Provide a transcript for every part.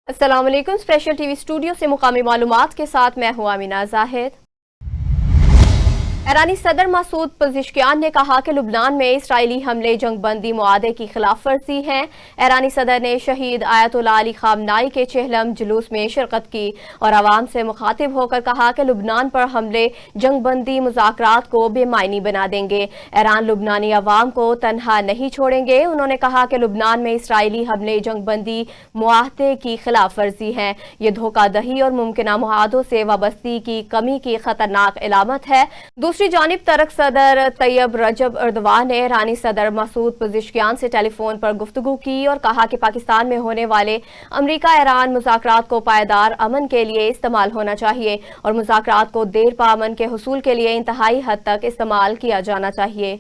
अस्सलाम वालेकुम। Special TV studio से मुकामी मालूमात के साथ मैं हूं आमिना जाहिद। ईरानी सदर मसूद पज़ेश्कियान ने कहा कि लुबनान में इसराइली हमले जंग बंदी मुआहदे की खिलाफ वर्जी हैं। ईरानी सदर ने शहीद आयतुल्लाह अली खामनाई के चेहलम जुलूस में शिरकत की और आवाम से मुखातिब होकर कहा कि लुबनान पर हमले जंग बंदी मुज़ाकरात को बेमायनी बना देंगे। ईरान लुबनानी अवाम को तन्हा नहीं छोड़ेंगे। उन्होंने कहा कि लुबनान में इसराइली हमले जंग बंदी मुआहदे की खिलाफ वर्जी हैं। ये धोखादही और मुमकिन मुआहदों से वाबस्ती की कमी की खतरनाक अलामत है। दूसरी जानिब तरक सदर तैयब रजब अर्दवान ने ईरानी सदर मसूद पज़ेश्कियान से टेलीफोन पर गुफ्तगू की और कहा कि पाकिस्तान में होने वाले अमरीका ईरान मुज़ाकरात को पायदार अमन के लिए इस्तेमाल होना चाहिए और मुज़ाकरात को देर पा अमन के हुसूल के लिए इंतहाई हद तक इस्तेमाल किया जाना चाहिए।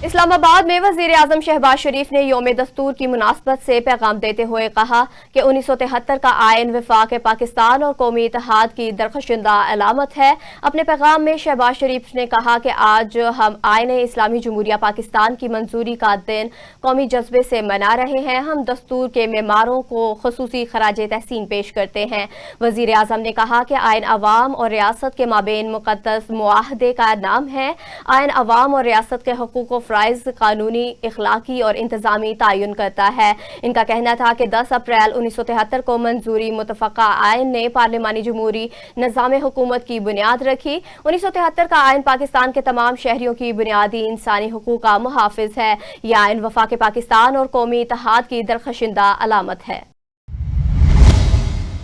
इस्लामाबाद में वज़ीर आज़म शहबाज शरीफ ने यौम दस्तूर की मुनासबत से पैगाम देते हुए कहा कि 1973 का आयन वफाक पाकिस्तान और कौमी इत्तेहाद की दरखशिंदा अलामत है। अपने पैगाम में शहबाज शरीफ ने कहा कि आज हम आयन इस्लामी जमहूरिया पाकिस्तान की मंजूरी का दिन कौमी जज्बे से मना रहे हैं। हम दस्तूर के मेमारों को खुसूसी खराज तहसीन पेश करते हैं। वज़ीर आज़म ने कहा कि आयन अवाम और रियासत के माबेन मुक़द्दस मुआहदे का नाम है। आयन अवाम और रियासत के हकूक़ फ़राइज़ कानूनी, इखलाकी और इंतज़ामी तयन करता है। इनका कहना था कि 10 अप्रैल 1973 को मंजूरी मुतफ़क़ा आयन ने पार्लिमानी जमहूरी निज़ाम हुकूमत की बुनियाद रखी। 1973 का आयन पाकिस्तान के तमाम शहरियों की बुनियादी इंसानी हुकूक़ का मुहाफ़िज़ है। यह आयन वफ़ाक़ पाकिस्तान और कौमी इत्तेहाद की दरखशिंदा अलामत है।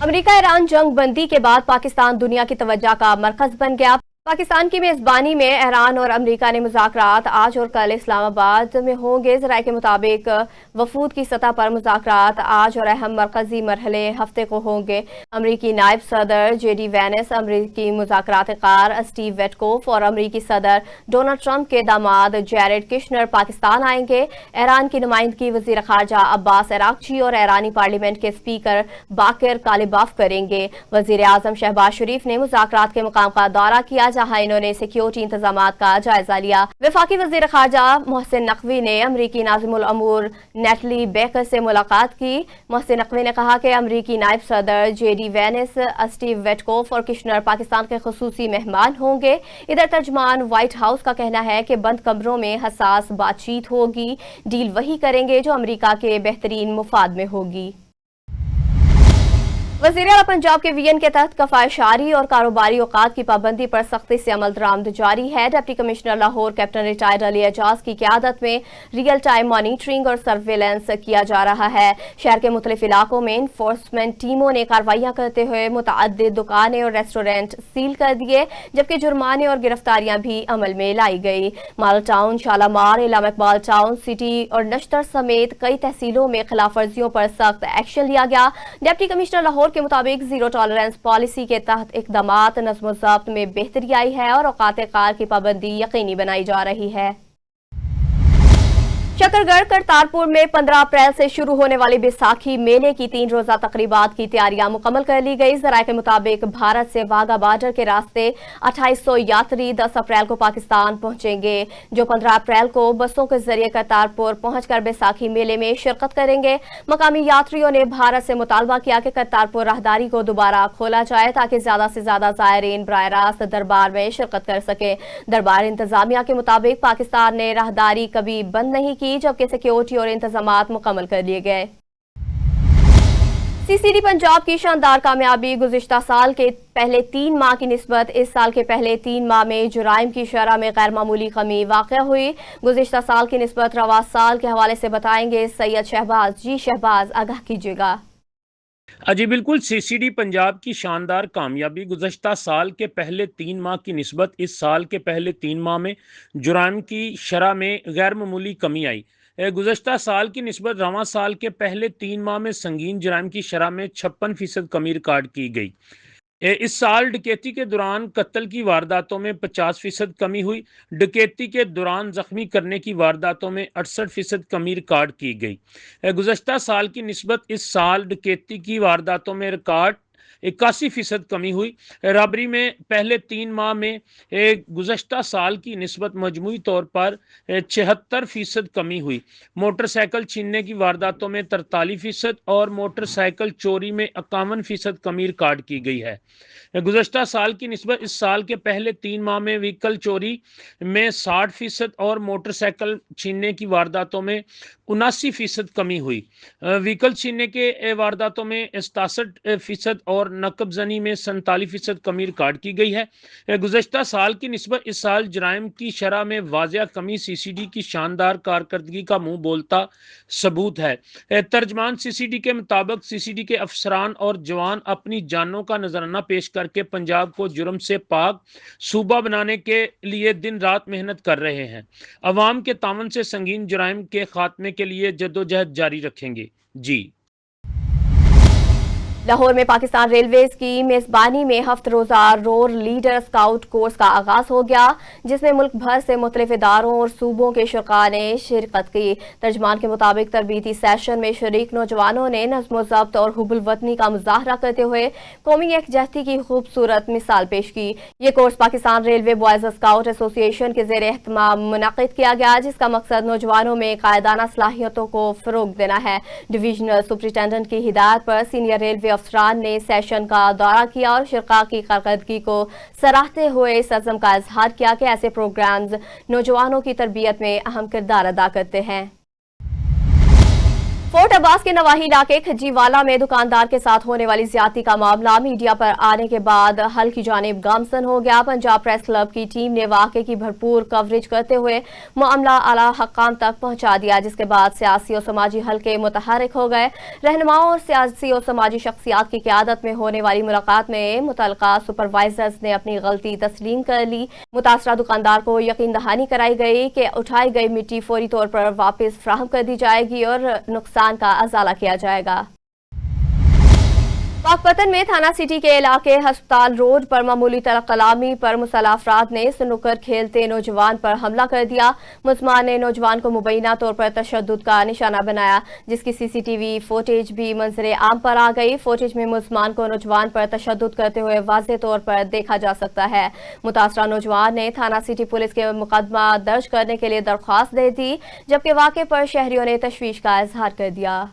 अमरीका ईरान जंग बंदी के बाद पाकिस्तान दुनिया की तवज्जो का मरकज़ बन गया। पाकिस्तान की मेज़बानी में ईरान और अमरीका ने मुज़ाकरात आज और कल इस्लामाबाद में होंगे। ज़राए के मुताबिक वफूद की सतह पर मुज़ाकरात आज और अहम मरकज़ी मरहले हफ्ते को होंगे। अमरीकी नायब सदर JD वैंस, अमरीकी मुज़ाकरातकार स्टीव विटकोफ और अमरीकी सदर डोनाल्ड ट्रंप के दामाद जैरेड कुशनर पाकिस्तान आएंगे। ईरान की नुमाइंदगी वज़ीर ख़ारजा अब्बास अराग़ची और ईरानी पार्लियामेंट के स्पीकर बाकिर कालिबाफ करेंगे। वज़ीर आज़म शहबाज शरीफ ने मुज़ाकरात के मुकाम का दौरा किया, जहां इन्होंने सिक्योरिटी इंतजामात का जायजा लिया। वफाकी वज़ीर ख़ारजा मोहसिन नकवी ने अमरीकी नाज़िमुल अमूर नेटली बेकर से मुलाकात की। मोहसिन नकवी ने कहा कि अमरीकी नायब सदर JD वैंस, स्टीव विटकोफ और कुशनर पाकिस्तान के खुसूसी मेहमान होंगे। इधर तर्जमान व्हाइट हाउस का कहना है कि बंद कमरों में हसास बातचीत होगी। डील वही करेंगे जो अमरीका के बेहतरीन मुफाद में होगी। वज़ीर आला पंजाब के VN के तहत कफ़ायशारी और कारोबारी औकात की पाबंदी पर सख्ती से अमल दरामद जारी है। Deputy commissioner Lahore captain retired Ali Ejaz की क़यादत में रियल टाइम मॉनिटरिंग और सर्वेलेंस किया जा रहा है। शहर के मुख्तलिफ इलाकों में इन्फोर्समेंट टीमों ने कार्रवाइयाँ करते हुए मुतअद्दिद दुकानें और रेस्टोरेंट सील कर दिए, जबकि जुर्माने और गिरफ्तारियाँ भी अमल में लाई गई। माल town, Shalimar, Allama Iqbal town, city और नश्तर समेत कई तहसीलों में खिलाफ वर्जियों पर सख्त एक्शन लिया गया। डिप्टी कमिश्नर लाहौर के मुताबिक जीरो टॉलरेंस पॉलिसी के तहत इक़दामात नज़्म ज़ब्त में बेहतरी आई है और औकात कार की पाबंदी यकीनी बनाई जा रही है। शकरगढ़ करतारपुर में 15 अप्रैल से शुरू होने वाली बैसाखी मेले की 3 रोजा तकरीबात की तैयारियां मुकम्मल कर ली गई। ज़राए के मुताबिक भारत से वाघा बॉर्डर के रास्ते 2800 यात्री 10 अप्रैल को पाकिस्तान पहुंचेंगे, जो 15 अप्रैल को बसों के जरिए करतारपुर पहुंचकर बैसाखी मेले में शिरकत करेंगे। मकामी यात्रियों ने भारत से मुतालबा किया कि करतारपुर राहदारी को दोबारा खोला जाए ताकि ज्यादा से ज्यादा ज़ायरीन बराह रास्त दरबार में शिरकत कर सके। दरबार इंतजामिया के मुताबिक पाकिस्तान ने राहदारी कभी बंद नहीं की, जबकि सिक्योरिटी और इंतजामात मुकम्मल कर लिए गए। CCD पंजाब की शानदार कामयाबी गुज़िश्ता साल के पहले 3 माह की निस्बत इस साल के पहले 3 माह में जुराइम की शरह में गैर मामूली कमी वाक़या हुई। गुज़िश्ता साल की निस्बत रवा साल के हवाले से बताएंगे सैयद शहबाज। जी शहबाज, आगाह कीजिएगा। जी बिल्कुल, CCD पंजाब की शानदार कामयाबी गुज़श्ता साल के पहले 3 माह की निस्बत इस साल के पहले 3 माह में जुराइम की शरह में गैर मामूली कमी आई। गुज़श्ता साल की निस्बत रवां साल के पहले 3 माह में संगीन जुराइम की शरह में 56% कमी रिकॉर्ड की गई। इस साल डकैती के दौरान कत्ल की वारदातों में 50% कमी हुई। डकैती के दौरान जख्मी करने की वारदातों में 68% कमी रिकॉर्ड की गई। गुज़श्ता साल की निस्बत इस साल डकैती की वारदातों में रिकॉर्ड 81% کمی ہوئی۔ رابری میں پہلے 3 ماہ میں گزشتہ سال کی نسبت مجموعی طور پر 76% کمی ہوئی۔ موٹر سائیکل چھیننے کی وارداتوں میں 43% اور موٹر سائیکل چوری میں 51% کمی ریکارڈ کی گئی ہے۔ گزشتہ سال کی نسبت اس سال کے پہلے 3 ماہ میں وہیکل چوری میں 60% اور موٹر سائیکل چھیننے کی وارداتوں میں 79% کمی ہوئی۔ وہیکل چھیننے کے وارداتوں میں 67% اور نقب زنی میں 47% کمی ریکارڈ کی گئی ہے۔ گزشتہ سال کی نسبت اس سال جرائم کی شرح میں واضح کمی سی سی ڈی کی شاندار کارکردگی کا منہ بولتا ثبوت ہے۔ ترجمان سی سی ڈی کے مطابق سی سی ڈی کے افسران اور جوان اپنی جانوں کا نذرانہ پیش کر کے پنجاب کو جرم سے پاک صوبہ بنانے کے لیے دن رات محنت کر رہے ہیں۔ عوام کے تعاون سے سنگین جرائم کے خاتمے کے لیے جدوجہد جاری رکھیں گے۔ جی لاہور میں پاکستان ریلویز کی میزبانی میں ہفتہ روزہ رور لیڈر اسکاؤٹ کورس کا آغاز ہو گیا، جس میں ملک بھر سے مختلف اداروں اور صوبوں کے شرکاء نے شرکت کی۔ ترجمان کے مطابق تربیتی سیشن میں شریک نوجوانوں نے نظم و ضبط اور حب الوطنی کا مظاہرہ کرتے ہوئے قومی یکجہتی کی خوبصورت مثال پیش کی۔ یہ course Pakistan railway boys scout ایسوسی ایشن کے زیر اہتمام منعقد کیا گیا، جس کا مقصد نوجوانوں میں قائدانہ صلاحیتوں کو فروغ دینا ہے۔ ڈویژنل سپرنٹینڈنٹ کی ہدایت پر سینئر ریلوے افسران نے سیشن کا دورہ کیا اور شرکاء کی کارکردگی کو سراہتے ہوئے اس عزم کا اظہار کیا کہ ایسے پروگرامز نوجوانوں کی تربیت میں اہم کردار ادا کرتے ہیں۔ فورٹ عباس کے نواحی علاقے کھجی والا میں دکاندار کے ساتھ ہونے والی زیادتی کا معاملہ میڈیا پر آنے کے بعد حل کی جانب گامزن ہو گیا۔ پنجاب پریس کلب کی ٹیم نے واقعے کی بھرپور کوریج کرتے ہوئے معاملہ اعلیٰ حکام تک پہنچا دیا، جس کے بعد سیاسی اور سماجی حلقے متحرک ہو گئے۔ رہنماؤں اور سیاسی اور سماجی شخصیات کی قیادت میں ہونے والی ملاقات میں متعلقہ سپروائزرز نے اپنی غلطی تسلیم کر لی۔ متاثرہ دکاندار کو یقین دہانی کرائی گئی کہ اٹھائی گئی مٹی فوری طور پر واپس فراہم کر دی جائے گی اور نقصان کا ازالہ کیا جائے گا۔ پاک پتن میں تھانہ سٹی کے علاقے ہسپتال روڈ پر معمولی طلق کلامی پر مسلح افراد نے سنوکر کھیلتے نوجوان پر حملہ کر دیا۔ ملزمان نے نوجوان کو مبینہ طور پر تشدد کا نشانہ بنایا، جس کی سی سی ٹی وی فوٹیج بھی منظر عام پر آ گئی۔ فوٹیج میں ملزمان کو نوجوان پر تشدد کرتے ہوئے واضح طور پر دیکھا جا سکتا ہے۔ متاثرہ نوجوان نے تھانہ سٹی پولیس کے مقدمہ درج کرنے کے لیے درخواست دے دی، جبکہ واقعے پر شہریوں نے تشویش کا اظہار کر دیا۔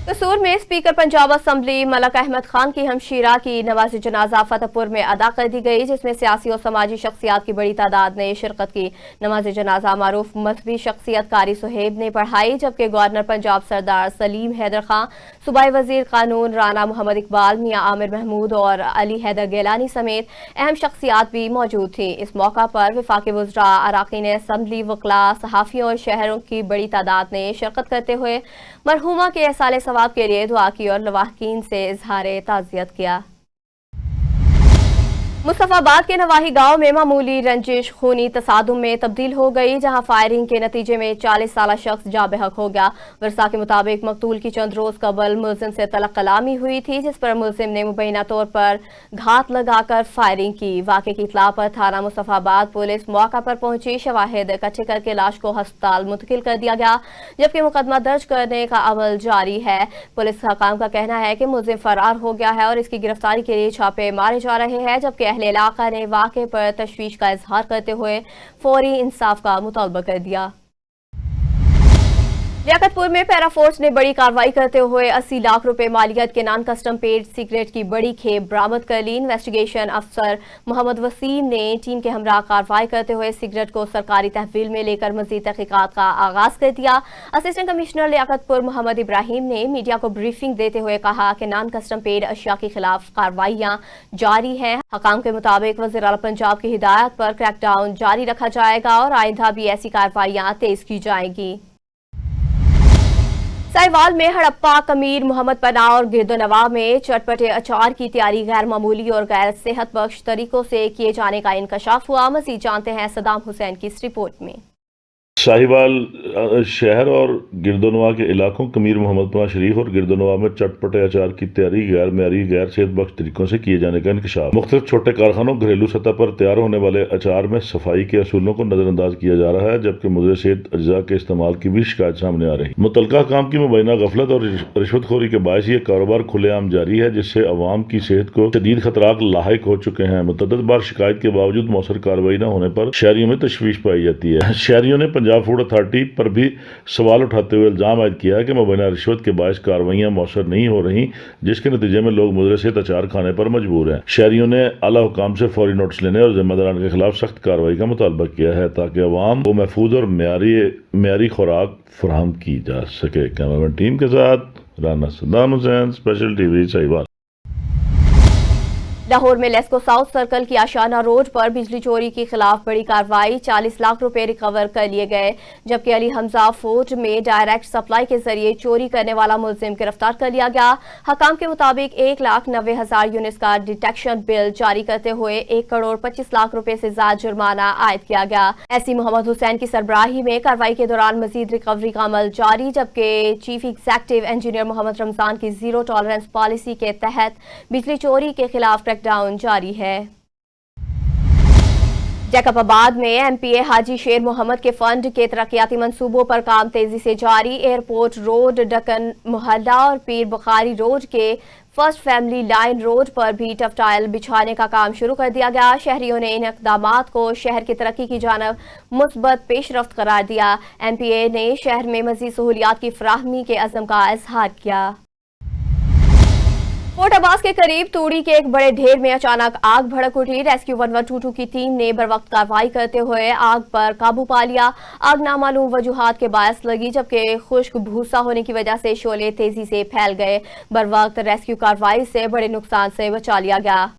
قصور میں اسپیکر پنجاب اسمبلی ملک احمد خان کی ہمشیرہ کی نماز جنازہ فتح پور میں ادا کر دی گئی، جس میں سیاسی اور سماجی شخصیات کی بڑی تعداد نے شرکت کی۔ نماز جنازہ معروف مذہبی شخصیت قاری صہیب نے پڑھائی، جبکہ گورنر پنجاب سردار سلیم حیدر خان، صوبائی وزیر قانون رانا محمد اقبال، میاں عامر محمود اور علی حیدر گیلانی سمیت اہم شخصیات بھی موجود تھیں۔ اس موقع پر وفاقی وزراء، اراکین اسمبلی، وکلاء، صحافیوں اور شہروں کی بڑی تعداد نے شرکت کرتے ہوئے مرحومہ کے احصال ثواب کے لیے دعا کی اور لواحقین سے اظہار تعزیت کیا۔ مصطفی آباد کے نواحی گاؤں میں معمولی رنجش خونی تصادم میں تبدیل ہو گئی، جہاں فائرنگ کے نتیجے میں 40 سالہ شخص جاں بحق ہو گیا۔ ورثاء کے مطابق مقتول کی چند روز قبل ملزم سے طلق کلامی ہوئی تھی، جس پر ملزم نے مبینہ طور پر گھات لگا کر فائرنگ کی۔ واقعے کی اطلاع پر تھانہ مصطفی آباد پولیس موقع پر پہنچی، شواہد اکٹھے کر کے لاش کو ہسپتال منتقل کر دیا گیا، جبکہ مقدمہ درج کرنے کا عمل جاری ہے۔ پولیس حکام کا کہنا ہے کہ ملزم فرار ہو گیا ہے اور اس کی گرفتاری کے لیے چھاپے مارے جا رہے ہیں، جبکہ اہل علاقہ نے واقعے پر تشویش کا اظہار کرتے ہوئے فوری انصاف کا مطالبہ کر دیا۔ لیاقت پور میں پیرا فورس نے بڑی کارروائی کرتے ہوئے 80 لاکھ روپے مالیت کے نان کسٹم پیڈ سگریٹ کی بڑی کھیپ برآمد کر لی۔ انویسٹیگیشن افسر محمد وسیم نے ٹیم کے ہمراہ کارروائی کرتے ہوئے سگریٹ کو سرکاری تحویل میں لے کر مزید تحقیقات کا آغاز کر دیا۔ اسسٹنٹ کمشنر لیاقت پور محمد ابراہیم نے میڈیا کو بریفنگ دیتے ہوئے کہا کہ نان کسٹم پیڈ اشیاء کے خلاف کارروائیاں جاری ہیں۔ حکام کے مطابق وزیر اعلیٰ پنجاب کی ہدایت پر کریک ڈاؤن جاری رکھا جائے گا اور آئندہ بھی ایسی کارروائیاں تیز کی جائیں گی۔ سائیوال میں ہڑپا کمیر محمد پناہ اور گرد و نواح میں چٹپٹے اچار کی تیاری غیر معمولی اور غیر صحت بخش طریقوں سے کیے جانے کا انکشاف ہوا۔ مزید جانتے ہیں صدام حسین کی اس رپورٹ میں۔ साहिवाल शहर और गिरदोनवा के इलाकों कमीर मोहम्मद पनाह शरीफ और गिरदोनवा में चटपटे अचार की तैयारी गैर मेयारी गैर सेहत बख्श तरीकों से किए जाने का इंकशाफ। मुख्तलिफ छोटे कारखानों घरेलू सतह पर तैयार होने वाले अचार में सफाई के असूलों को नजरअंदाज किया जा रहा है, जबकि मुद्रे सेहत अज्जा के इस्तेमाल की भी शिकायत सामने आ रही। मुतलका काम की मुबैना गफलत और रिश्वतखोरी के बायस ये कारोबार खुलेआम जारी है, जिससे अवाम की सेहत को शदीद खतरात लाहिक हो चुके हैं। मुतअद्दिद बार शिकायत के बावजूद मौसर कार्रवाई न होने पर शहरियों में तशवीश पाई जाती है। शहरियों ने पंजाब फूड अथॉरिटी पर भी सवाल उठाते हुए इल्जाम आयद किया है कि मुबैना रिश्वत के बायस कार्रवाइयां मौसर नहीं हो रही, जिसके नतीजे में लोग मुद्रे सेहत अचार खाने पर मजबूर हैं। शहरियों ने आला हुकाम से फौरी नोटिस लेने और जिम्मेदारान के खिलाफ सख्त कार्रवाई का मुतालबा किया है, ताकि अवाम को महफूज और मेयारी खुराक फराहम की जा सके। कैमरामैन टीम के साथ राना सद्दाम हुसैन, स्पेशल टीवी साहिवाल। लाहौर में लेस्को साउथ सर्कल की आशाना रोड पर बिजली चोरी के खिलाफ बड़ी कार्रवाई, 40 लाख रुपए रिकवर कर लिए गए, जबकि अली हमजा फोर्ट में डायरेक्ट सप्लाई के जरिए चोरी करने वाला मुलजिम गिरफ्तार कर लिया गया। हकाम के मुताबिक 1,90,000 यूनिट्स का डिटेक्शन बिल जारी करते हुए 1 करोड़ 25 लाख रुपए से ज्यादा जुर्माना आयद किया गया। एससी मोहम्मद हुसैन की सरबराही में कार्रवाई के दौरान मजीद रिकवरी का अमल जारी, जबकि chief executive engineer Mohammad Ramzan की जीरो टॉलरेंस पॉलिसी के तहत बिजली चोरी के खिलाफ डाउन जारी है। जैकबाबाद में एमपीए हाजी शेर मोहम्मद के फंड के तरक्याती मंसूबों पर काम तेजी से जारी। एयरपोर्ट रोड, डकन मोहल्ला और पीर बुखारी रोड के फर्स्ट फैमिली लाइन रोड पर भी टफटाइल बिछाने का काम शुरू कर दिया गया। शहरियों ने इन इक़दामात को शहर की तरक्की की जानब मुस्बत पेशरफ्त करार दिया। एमपीए ने शहर में मजीद सहूलियात की फराहमी के अज़्म का इजहार किया। फोर्ट अब्बास के करीब तूड़ी के एक बड़े ढेर में अचानक आग भड़क उठी। रेस्क्यू 1122 की टीम ने बरवक्त कार्रवाई करते हुए आग पर काबू पा लिया। आग नामालूम वजूहात के बायस लगी, जबकि खुश्क भूसा होने की वजह से शोले तेजी से फैल गए। बरवक्त रेस्क्यू कार्रवाई से बड़े नुकसान से बचा लिया गया।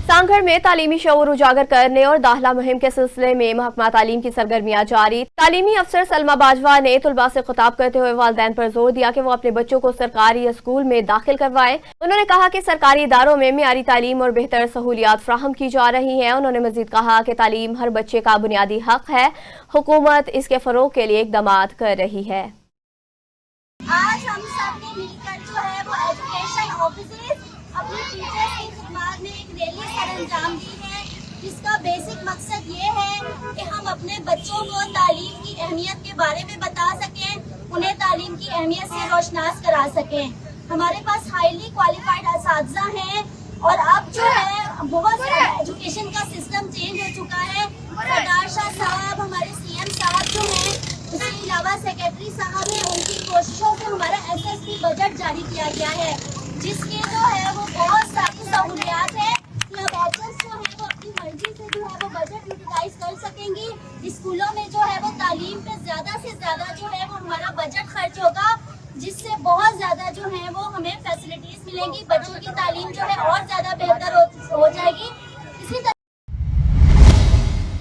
सांगढ़ में तालीमी शऊर उजागर करने और दाखिला मुहिम के सिलसिले में महकमा तालीम की सरगर्मियां जारी। तालीमी अफसर सलमा बाजवा ने तुलबा से खिताब करते हुए वालिदैन पर जोर दिया कि वो अपने बच्चों को सरकारी स्कूल में दाखिल करवाएं। उन्होंने कहा कि सरकारी इदारों में मियारी तालीम और बेहतर सहूलियात फ्राहम की जा रही हैं। उन्होंने मजीद कहा कि तालीम हर बच्चे का बुनियादी हक है, हुकूमत इसके फरोग के लिए इक़दामात कर रही है। आज हम सब ने मिलकर जो है वो एजुकेशन ऑफिसर्स अपने टीचर्स की खिदमत में एक रैली सरअंजाम दी है, जिसका बेसिक मकसद ये है कि हम अपने बच्चों को तालीम की अहमियत के बारे में बता सकें, उन्हें तालीम की अहमियत से रोशनास करा सकें। हमारे पास हाईली क्वालिफाइड असातिज़ा हैं और अब जो है बहुत एजुकेशन का सिस्टम चेंज हो चुका है। सरदार शाह साहब, हमारे सीएम साहब जो हैं, उसके अलावा सेक्रेटरी साहब हैं, उनकी कोशिशों से हमारा एसएसपी बजट जारी किया गया है, जिसके जो है वो बहुत सारी सहूलियात है कि अब टीचर्स जो है वो अपनी मर्जी से जो है वो बजट यूटिलाइज कर सकेंगी। स्कूलों में जो है वो तालीम पे ज़्यादा से ज़्यादा जो है वो हमारा बजट खर्च होगा, जिससे बहुत ज़्यादा जो है वो हमें फैसिलिटीज़ मिलेंगी, बच्चों की तालीम जो है और ज़्यादा बेहतर हो जाएगी। इसी तरह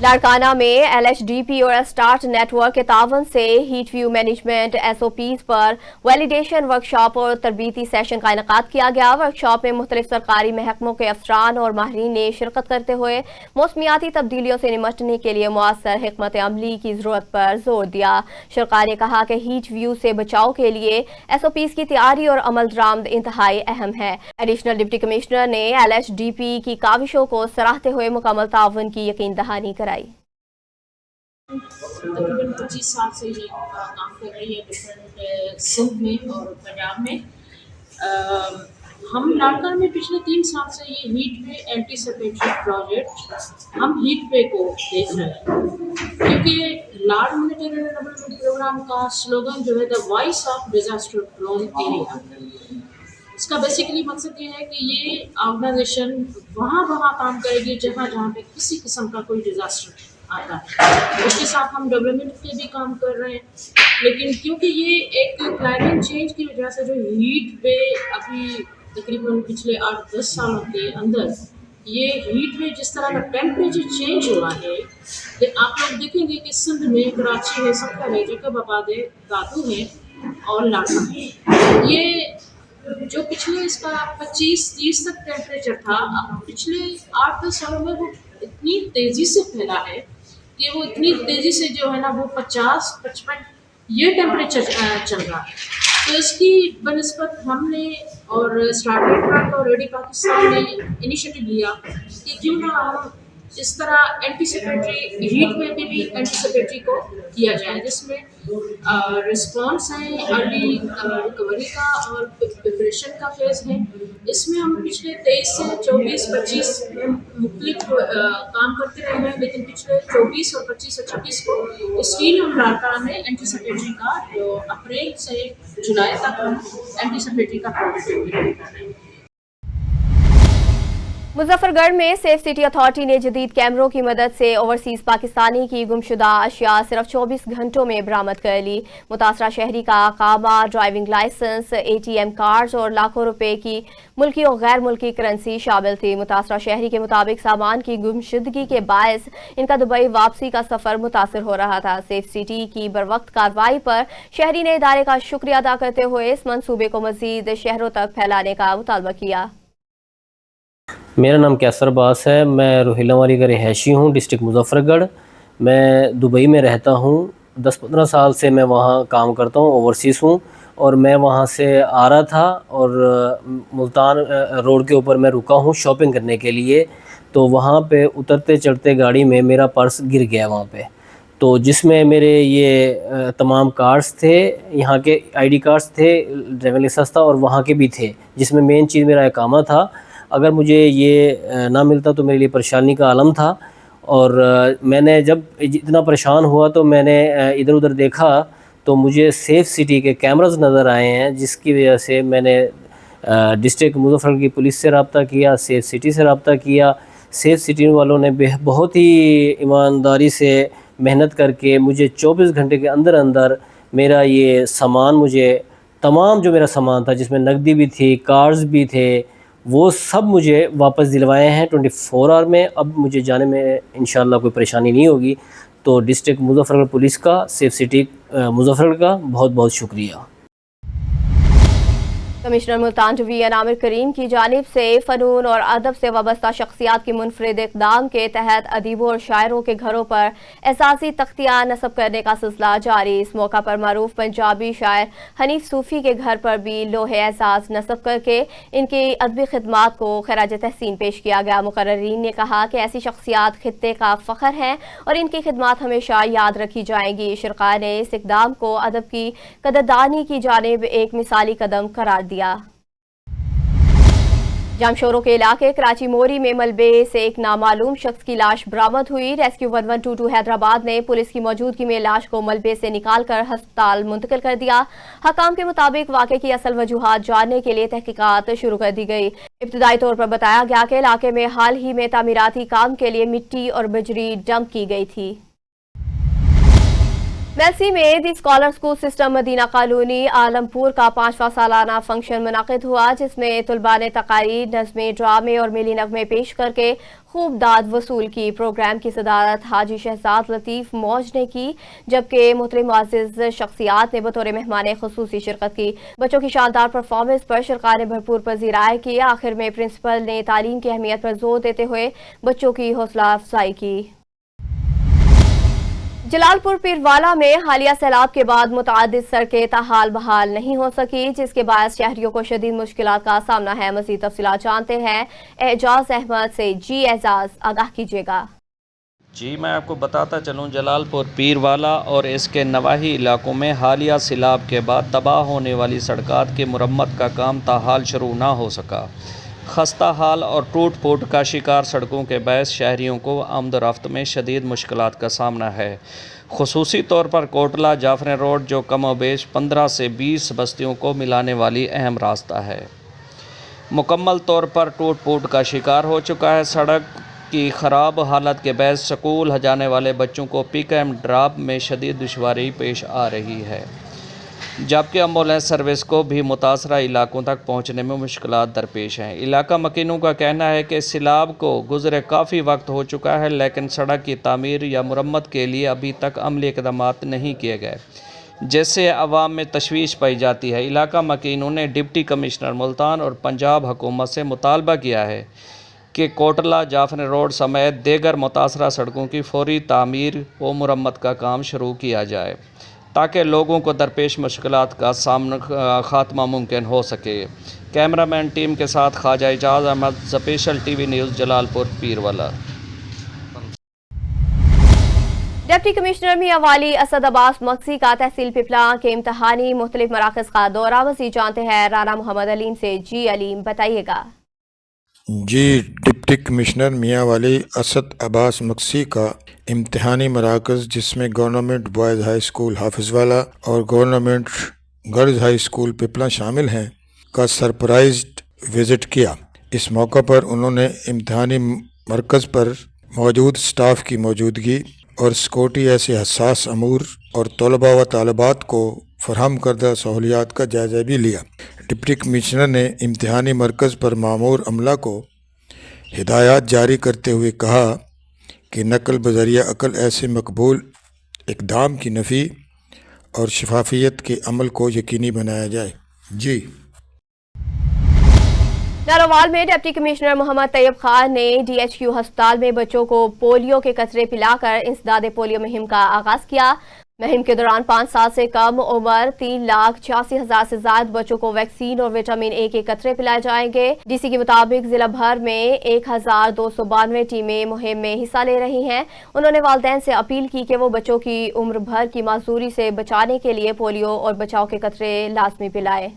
लाड़काना में एलएचडीपी और स्टार्ट नेटवर्क के तावन से हीट व्यू मैनेजमेंट एसओपीज पर वैलिडेशन वर्कशॉप और तरबीती सेशन का इनेकाद किया गया। वर्कशॉप में मुख्तलिफ सरकारी महकमों के अफसरान और माहिरीन ने शिरकत करते हुए मौसमियाती तब्दीलियों से निमटने के लिए मुअस्सर हिकमत अमली की जरूरत पर जोर दिया। शरका ने कहा कि हीट व्यू से बचाव के लिए एसओपीज की तैयारी और अमल दरामद इंतहाई अहम है। एडिशनल डिप्टी कमिश्नर ने एलएचडीपी की काविशों को सराहते हुए मुकम्मल ताउन की यकीन दहानी कराई। तकरीबन 25 साल से ये काम कर रही है डिफरेंट सिंध में और पंजाब में। हम लाड़काना में पिछले 3 साल से ये हीट वे एंटीसिपेटरी प्रोजेक्ट हम हीट वे को देख रहे हैं, क्योंकि लाड़ मॉनिटरिंग एंड डेवलपमेंट प्रोग्राम का स्लोगन जो है the voice of disaster prone area. इसका बेसिकली मकसद ये है कि ये ऑर्गेनाइजेशन वहाँ काम करेगी जहाँ पे किसी किस्म का कोई डिजास्टर आता है। उसके साथ हम डेवलपमेंट के भी काम कर रहे हैं, लेकिन क्योंकि ये एक क्लाइमेट चेंज की वजह से जो हीट वे अभी तकरीबन पिछले 8-10 सालों के अंदर ये हीट वे जिस तरह का टेम्परेचर चेंज हुआ है, तो आप लोग देखेंगे कि सिंध में कराची है, सबका है, जैकबाबाद है, दादू है और लाड़काना है। ये जो पिछले इसका 25-30 तक टेम्परेचर था, अब पिछले 8-10 सालों में वो इतनी तेज़ी से फैला है कि वो इतनी तेज़ी से जो है ना वो 50-55 ये टेम्परेचर चल रहा है। तो इसकी बनस्बत हमने और स्टार्टअप ट्रक और रेडी पाकिस्तान ने इनिशिएटिव लिया कि क्यों ना हम इस तरह एंटीसिपेटरी हीट में भी एंटीसिपेटरी को किया जाए, जिसमें रिस्पॉन्स है, अर्ली रिकवरी का और प्रिपरेशन का फेज़ है। इसमें हम पिछले 23 से 24-25 मुख्तलिफ काम करते रहे हैं, लेकिन पिछले 24 और 25 और 26 को स्टील और लाटा में एंटीसिपेटरी का जो अप्रैल से जुलाई तक हम एंटीसिपेटरी का प्रोजेक्ट कर रहे हैं। मुजफ्फरगढ़ में सेफ सिटी अथॉरिटी ने जदीद कैमरों की मदद से ओवरसीज पाकिस्तानी की गुमशुदा अशिया सिर्फ 24 घंटों में बरामद कर ली। मुतासरा शहरी का कामा, ड्राइविंग लाइसेंस, ATM कार्ड्स और लाखों रुपए की मुल्की और गैर मुल्की करेंसी शामिल थी। मुतासरा शहरी के मुताबिक सामान की गुमशुदगी के बायस इनका दुबई वापसी का सफर मुतासर हो रहा था। सेफ सिटी की बरवक्त कार्रवाई पर शहरी ने इदारे का शुक्रिया अदा करते हुए इस मंसूबे को मजीद शहरों तक फैलाने का मुतालबा किया। मेरा नाम कैसर अब्बास है। मैं रोहिला वाली का रिहायशी हूँ, डिस्ट्रिक्ट मुजफ्फरगढ़। मैं दुबई में रहता हूँ। 10-15 साल से मैं वहाँ काम करता हूँ, ओवरसीज़ हूँ। और मैं वहाँ से आ रहा था और मुल्तान रोड के ऊपर मैं रुका हूँ शॉपिंग करने के लिए। तो वहाँ पे उतरते चढ़ते गाड़ी में मेरा पर्स गिर गया वहाँ पे, तो जिसमें मेरे ये तमाम कार्ड्स थे, यहाँ के ID कार्ड्स थे, ड्राइविंग लाइसेंस था और वहाँ के भी थे, जिसमें मेन चीज़ मेरा इकामा था। अगर मुझे ये ना मिलता तो मेरे लिए परेशानी का आलम था। और मैंने जब इतना परेशान हुआ तो मैंने इधर उधर देखा तो मुझे सेफ सिटी के कैमरास नज़र आए हैं, जिसकी वजह से मैंने डिस्ट्रिक्ट मुजफ्फरगढ़ की पुलिस से रब्ता किया, सेफ सिटी से रब्ता किया। सेफ सिटी वालों ने बहुत ही ईमानदारी से मेहनत करके मुझे 24 घंटे के अंदर अंदर मेरा ये सामान, मुझे तमाम जो मेरा सामान था जिसमें नकदी भी थी, कार्ड्स भी थे, वो सब मुझे वापस दिलवाए हैं 24 आवर में। अब मुझे जाने में इंशाअल्लाह कोई परेशानी नहीं होगी। तो डिस्ट्रिक्ट मुजफ्फरगढ़ पुलिस का, सेफ सिटी मुजफ्फरगढ़ का बहुत बहुत शुक्रिया। कमिश्नर मुल्तान डिवीजन आमिर करीम की जानिब से फ़नून और अदब से वाबस्ता शख्सियात की मुनफरिद इक़दाम के तहत अदीबों और शायरों के घरों पर एहसासी तख्तियाँ नस्ब करने का सिलसिला जारी। इस मौका पर मारूफ पंजाबी शायर हनीफ सूफ़ी के घर पर भी लोहे एहसास नस्ब करके इनकी अदबी खिदमात को खराज तहसीन पेश किया गया। मुकर्ररीन ने कहा कि ऐसी शख्सियात खित्ते का फ़ख्र हैं और इनकी खिदमात हमेशा याद रखी जाएंगी। शिरका ने इस इक़दाम को अदब की कदरदानी की जानिब एक मिसाली कदम करार दिया। जामशोरों के इलाके कराची मोरी में मलबे से एक नामालूम शख्स की लाश बरामद हुई। रेस्क्यू 1122 हैदराबाद ने पुलिस की मौजूदगी में लाश को मलबे से निकालकर अस्पताल मुंतकिल कर दिया। हकाम के मुताबिक वाक़े की असल वजूहात जानने के लिए तहकीकात शुरू कर दी गई। इब्तदाई तौर पर बताया गया कि इलाके में हाल ही में तामीराती काम के लिए मिट्टी और बजरी डंप की गई थी। मेलसी में the scholar school system Madina colony Alampur का 5वां सालाना फंक्शन मुनाकिद हुआ, जिसमें तलबा ने तकारीर, नज़्में, ड्रामे और मिली नगमे पेश करके खूब दाद वसूल की। प्रोग्राम की सदारत हाजी शहजाद लतीफ़ मौज ने की, जबकि मुहतरम मुअज़्ज़िज़ शख्सियात ने बतौर मेहमान खुसूसी शिरकत की। बच्चों की शानदार परफॉर्मेंस पर शिरका ने भरपूर पज़ीराई की। आखिर में प्रिंसिपल ने तालीम की अहमियत पर जोर देते हुए बच्चों की हौसला अफजाई की। जलालपुर पीरवाला में हालिया सैलाब के बाद मुतअद्दिद सड़कें ताहाल बहाल नहीं हो सकी, जिसके बायस शहरियों को शदीद मुश्किलात का सामना है। मज़ीद तफसीलात जानते हैं एजाज अहमद से। जी एजाज, आगाह कीजिएगा। जी, मैं आपको बताता चलूं, जलालपुर पीरवाला और इसके नवाही इलाकों में हालिया सैलाब के बाद तबाह होने वाली सड़कात की मुरम्मत का काम ताहाल शुरू ना हो सका। खस्ता हाल और टूट फूट का शिकार सड़कों के बायस शहरियों को आमद रफ्त में शदीद मुश्किलात का सामना है। खुसूसी तौर पर कोटला जाफर रोड, जो कम व बेश 15 से 20 बस्तियों को मिलाने वाली अहम रास्ता है, मुकम्मल तौर पर टूट फूट का शिकार हो चुका है। सड़क की ख़राब हालत के बायस स्कूल जाने वाले बच्चों को पिक एंड ड्रॉप में शदीद दुश्वारी पेश आ रही है, जबकि एम्बुलेंस सर्विस को भी मुतासरा इलाकों तक पहुंचने में मुश्किलात दरपेश हैं। इलाका मकीनों का कहना है कि सैलाब को गुज़रे काफ़ी वक्त हो चुका है, लेकिन सड़क की तामीर या मुरम्मत के लिए अभी तक अमली इक़दामात नहीं किए गए, जिससे अवाम में तशवीश पाई जाती है। इलाका मकीनों ने डिप्टी कमिश्नर मुल्तान और पंजाब हुकूमत से मुतालबा किया है کہ کوٹلہ جعفر روڈ سمیت دیگر متاثرہ سڑکوں کی فوری تعمیر و مرمت کا کام شروع کیا جائے تاکہ لوگوں کو درپیش مشکلات کا خاتمہ ممکن ہو سکے۔ کیمرہ مین ٹیم کے ساتھ Khawaja Ijaz Ahmed, special T V news, Jalalpur Pirwala. Deputy commissioner میاں والی اسد عباس مکسی کا تحصیل پپلا کے امتحانی مختلف مراکز کا دورہ، مزید جانتے ہیں رانا محمد علیم سے۔ جی علیم، بتائیے گا۔ جی، ڈپٹی کمشنر میاں والی اسد عباس مکسی کا امتحانی مراکز، جس میں گورنمنٹ بوائز ہائی اسکول حافظ والا اور government girls high school Pipla شامل ہیں، کا سرپرائزڈ وزٹ کیا۔ اس موقع پر انہوں نے امتحانی مرکز پر موجود سٹاف کی موجودگی اور سیکورٹی ایسے حساس امور اور طلباء و طالبات کو فراہم کردہ سہولیات کا جائزہ بھی لیا۔ ڈپٹی کمشنر نے امتحانی مرکز پر مامور عملہ کو ہدایات جاری کرتے ہوئے کہا کہ نقل بذریعہ عقل ایسے مقبول اقدام کی نفی اور شفافیت کے عمل کو یقینی بنایا جائے۔ جی، ناروال میں ڈپٹی کمشنر محمد طیب خان نے ڈی ایچ کیو ہسپتال میں بچوں کو پولیو کے قطرے پلا کر انسداد پولیو مہم کا آغاز کیا۔ مہم کے دوران 5 سال سے کم عمر 3,86,000 سے زائد بچوں کو ویکسین اور وٹامن اے کے قطرے پلائے جائیں گے۔ ڈی سی کے مطابق ضلع بھر میں 1,292 ٹیمیں مہم میں حصہ لے رہی ہیں۔ انہوں نے والدین سے اپیل کی کہ وہ بچوں کی عمر بھر کی معذوری سے بچانے کے لیے پولیو اور بچاؤ کے قطرے لازمی پلائیں۔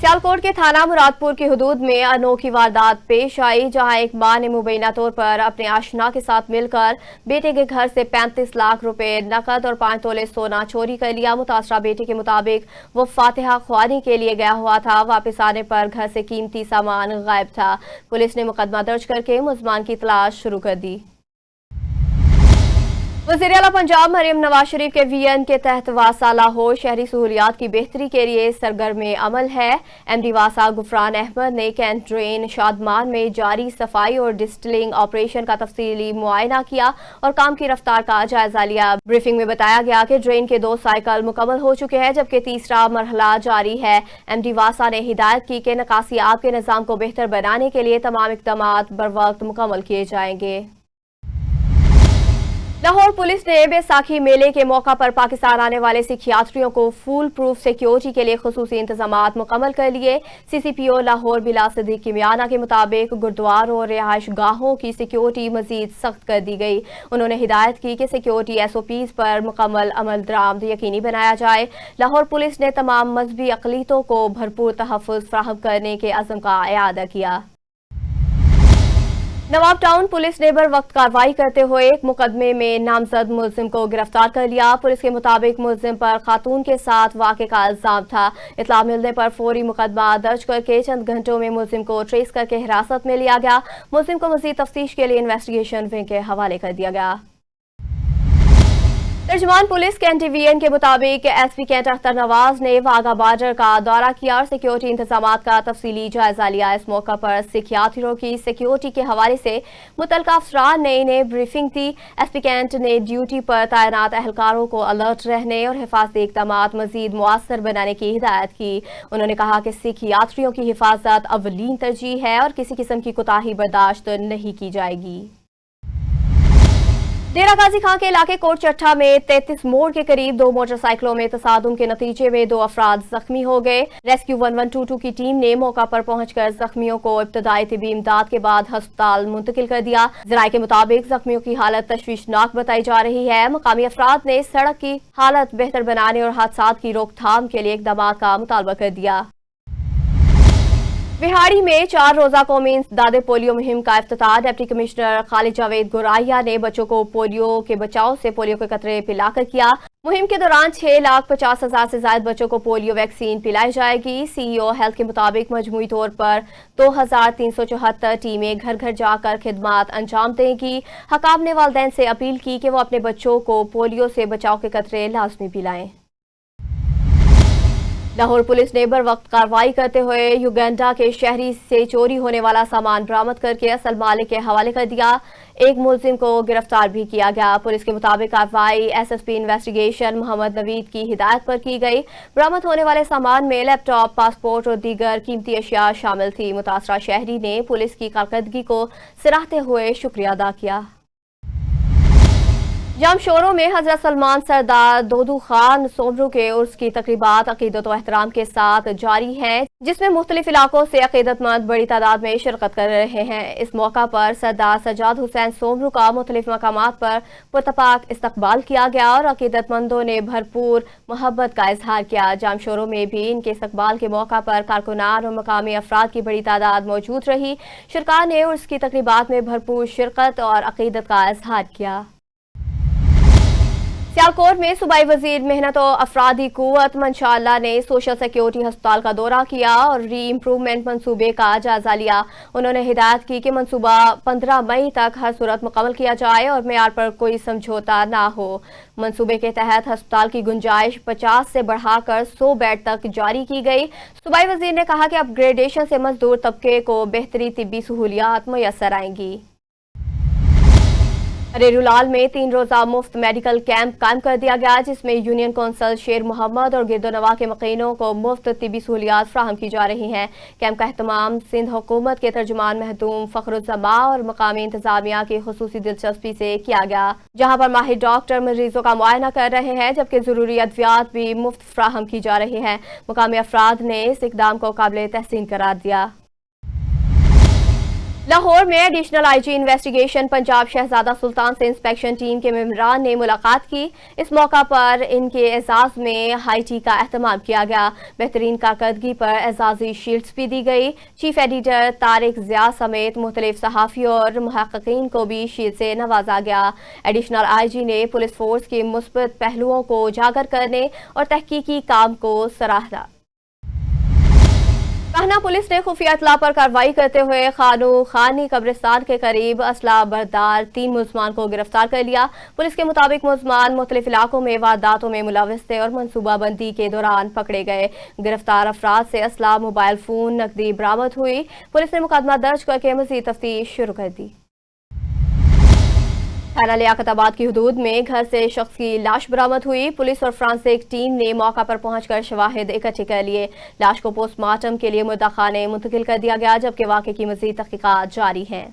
سیالکوٹ کے تھانہ مراد پور کی حدود میں انوکھی واردات پیش آئی، جہاں ایک ماں نے مبینہ طور پر اپنے آشنا کے ساتھ مل کر بیٹے کے گھر سے 35 لاکھ روپے نقد اور 5 تولے سونا چوری کر لیا۔ متاثرہ بیٹے کے مطابق وہ فاتحہ خوانی کے لیے گیا ہوا تھا، واپس آنے پر گھر سے قیمتی سامان غائب تھا۔ پولیس نے مقدمہ درج کر کے ملزمان کی تلاش شروع کر دی۔ وزیر اعلیٰ پنجاب مریم نواز شریف کے وی این کے تحت واسا لاہور شہری سہولیات کی بہتری کے لیے سرگرم عمل ہے۔ ایم ڈی واسا غفران احمد نے کینٹ ڈرین شادمان میں جاری صفائی اور ڈسٹلنگ آپریشن کا تفصیلی معائنہ کیا اور کام کی رفتار کا جائزہ لیا۔ بریفنگ میں بتایا گیا کہ ڈرین کے 2 سائیکل مکمل ہو چکے ہیں، جبکہ تیسرا مرحلہ جاری ہے۔ ایم ڈی واسا نے ہدایت کی کہ نکاسی آب کے نظام کو بہتر بنانے کے لیے تمام اقدامات بروقت مکمل کیے جائیں گے۔ لاہور پولیس نے بیساکھی میلے کے موقع پر پاکستان آنے والے سکھ یاتریوں کو فول پروف سیکیورٹی کے لیے خصوصی انتظامات مکمل کر لیے۔ سی سی پی او لاہور بلا صدیق کیمیانہ کے مطابق گردواروں اور رہائش گاہوں کی سیکیورٹی مزید سخت کر دی گئی۔ انہوں نے ہدایت کی کہ سیکیورٹی ایس او پیز پر مکمل عمل درآمد یقینی بنایا جائے۔ لاہور پولیس نے تمام مذہبی اقلیتوں کو بھرپور تحفظ فراہم کرنے کے عزم کا اعادہ کیا۔ نواب ٹاؤن پولیس نے بر وقت کارروائی کرتے ہوئے ایک مقدمے میں نامزد ملزم کو گرفتار کر لیا۔ پولیس کے مطابق ملزم پر خاتون کے ساتھ واقع کا الزام تھا۔ اطلاع ملنے پر فوری مقدمہ درج کر کے چند گھنٹوں میں ملزم کو ٹریس کر کے حراست میں لیا گیا۔ ملزم کو مزید تفتیش کے لیے انویسٹیگیشن ونگ کے حوالے کر دیا گیا۔ ترجمان پولیس کینٹ ڈی وی این کے مطابق ایس پی کینٹ اختر نواز نے واگا بارڈر کا دورہ کیا اور سیکیورٹی انتظامات کا تفصیلی جائزہ لیا۔ اس موقع پر سکھ یاتریوں کی سیکیورٹی کے حوالے سے متعلقہ افسران نے انہیں بریفنگ دی۔ ایس پی کینٹ نے ڈیوٹی پر تعینات اہلکاروں کو الرٹ رہنے اور حفاظتی اقدامات مزید مؤثر بنانے کی ہدایت کی۔ انہوں نے کہا کہ سکھ یاتریوں کی حفاظت اولین ترجیح ہے اور کسی قسم کی کوتاہی برداشت نہیں کی جائے گی۔ ڈیرہ غازی خان کے علاقے کوٹ چٹھا میں 33 موڑ کے قریب 2 موٹر سائیکلوں میں تصادم کے نتیجے میں 2 افراد زخمی ہو گئے۔ ریسکیو 1122 کی ٹیم نے موقع پر پہنچ کر زخمیوں کو ابتدائی طبی امداد کے بعد ہسپتال منتقل کر دیا۔ ذرائع کے مطابق زخمیوں کی حالت تشویشناک بتائی جا رہی ہے۔ مقامی افراد نے سڑک کی حالت بہتر بنانے اور حادثات کی روک تھام کے لیے اقدامات کا مطالبہ کر دیا۔ بہاڑی میں 4 روزہ قومی انسداد پولیو مہم کا افتتاح۔ ڈپٹی کمشنر خالد جاوید گورائیا نے بچوں کو پولیو کے بچاؤ سے پولیو کے قطرے پلا کر کیا۔ مہم کے دوران 6,50,000 سے زائد بچوں کو پولیو ویکسین پلائی جائے گی۔ سی ای او ہیلتھ کے مطابق مجموعی طور پر 2,374 ٹیمیں گھر گھر جا کر خدمات انجام دیں گی۔ حکام نے والدین سے اپیل کی کہ وہ اپنے بچوں کو پولیو سے بچاؤ کے قطرے لازمی پلائیں۔ लाहौर पुलिस ने बर वक्त कार्रवाई करते हुए युगांडा के शहरी से चोरी होने वाला सामान बरामद करके असल मालिक के हवाले कर दिया। एक मुलजिम को गिरफ्तार भी किया गया। पुलिस के मुताबिक कार्रवाई एसएसपी इन्वेस्टिगेशन मोहम्मद नवीद की हिदायत पर की गई। बरामद होने वाले सामान में लैपटॉप, पासपोर्ट और दीगर कीमती अशिया शामिल थी। मुतासरा शहरी ने पुलिस की कारकर्दगी को सराहते हुए शुक्रिया अदा किया। जामशोरों में हजरत सलमान सरदार दोदू खान सोमरू के उर्स की तकरीबात अकीदत व एहतराम के साथ जारी हैं, जिसमें मुख्तलिफ इलाकों से अकीदतमंद बड़ी तादाद में शिरकत कर रहे हैं। इस मौका पर सरदार सजाद हुसैन सोमरू का मुख्तलिफ मकामात पर पुरतपाक इस्तकबाल किया गया और अकीदतमंदों ने भरपूर मोहब्बत का इजहार किया। जामशोरों में भी इनके इस्तकबाल के मौका पर कारकुनान और मकामी अफराद की बड़ी तादाद मौजूद रही। शुरका ने उर्स की तकरीबात में भरपूर शिरकत और अकीदत का इजहार किया। सियालकोट में सूबाई वजीर मेहनत और अफरादी कुव्वत मंशाअल्लाह ने सोशल सिक्योरिटी अस्पताल का दौरा किया और री इम्प्रूवमेंट मंसूबे का जायजा लिया। उन्होंने हिदायत की कि मंसूबा 15 मई तक हर सूरत मुकम्मल किया जाए और मेयार पर कोई समझौता ना हो। मंसूबे के तहत अस्पताल की गुंजाइश 50 से बढ़ाकर 100 बेड तक जारी की गई। सूबाई वजीर ने कहा कि अपग्रेडेशन से मजदूर तबके को बेहतरी तिब्बी सहूलियात मुयस्सर आएंगी। रेरूलाल में 3 रोजा मुफ्त मेडिकल कैंप कायम कर दिया गया, जिसमें यूनियन कौंसल शेर मोहम्मद और गिरदोनवा के मकीनों को मुफ्त तिब्बी सहूलियात फ्राहम की जा रही हैं। कैंप का एहतमाम सिंध हुकूमत के तर्जुमान महदूम फखरुज़्ज़मा और मकामी इंतजामिया की खुसूसी दिलचस्पी से किया गया, जहां पर माहिर डॉक्टर मरीजों का मुआयना कर रहे हैं, जबकि जरूरी अद्वियात भी मुफ्त फ्राहम की जा रही हैं। मुकामी अफराद ने इस इकदाम को काबिल तहसीन करार दिया। लाहौर में एडिशनल आईजी इन्वेस्टिगेशन पंजाब शहजादा सुल्तान से इंस्पेक्शन टीम के मेंबरान ने मुलाकात की। इस मौका पर इनके एजाज में हाई टी का एहतमाम किया गया। बेहतरीन कारकर्दगी पर एजाजी शील्ड्स भी दी गई। चीफ एडिटर तारिक ज़िया समेत मुख्तलिफ सहाफ़ियों और मुहक्किकीन को भी शील्ड से नवाजा गया। एडिशनल आईजी ने पुलिस फोर्स के मुस्बत पहलुओं को उजागर करने और तहकीकी काम को सराहा। कान्हा पुलिस ने खुफिया इत्तला पर कार्रवाई करते हुए खानू खानी कब्रिस्तान के करीब असला बरदार 3 मुलजमान को गिरफ्तार कर लिया। पुलिस के मुताबिक मुलजमान मुख्तलिफ इलाकों में वारदातों में मुलविस थे और मनसूबाबंदी के दौरान पकड़े गए। गिरफ्तार अफराद से असला, मोबाइल फोन, नकदी बरामद हुई। पुलिस ने मुकदमा दर्ज करके मजीद तफ्तीश शुरू कर दी। थाना लियाकताबाद की हुदूद में घर से शख्स की लाश बरामद हुई। पुलिस और फ्रांसिक टीम ने मौका पर पहुंचकर शवाहिद इकट्ठे कर लिए। लाश को पोस्टमार्टम के लिए मुर्दा खाने मुंतकिल कर दिया गया, जबकि वाक़े की मजीद तहकीकात जारी हैं।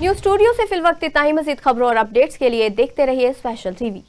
न्यूज़ स्टूडियो से फिलवक्त इतना ही। मजीद खबरों और अपडेट्स के लिए देखते रहिए स्पेशल टीवी।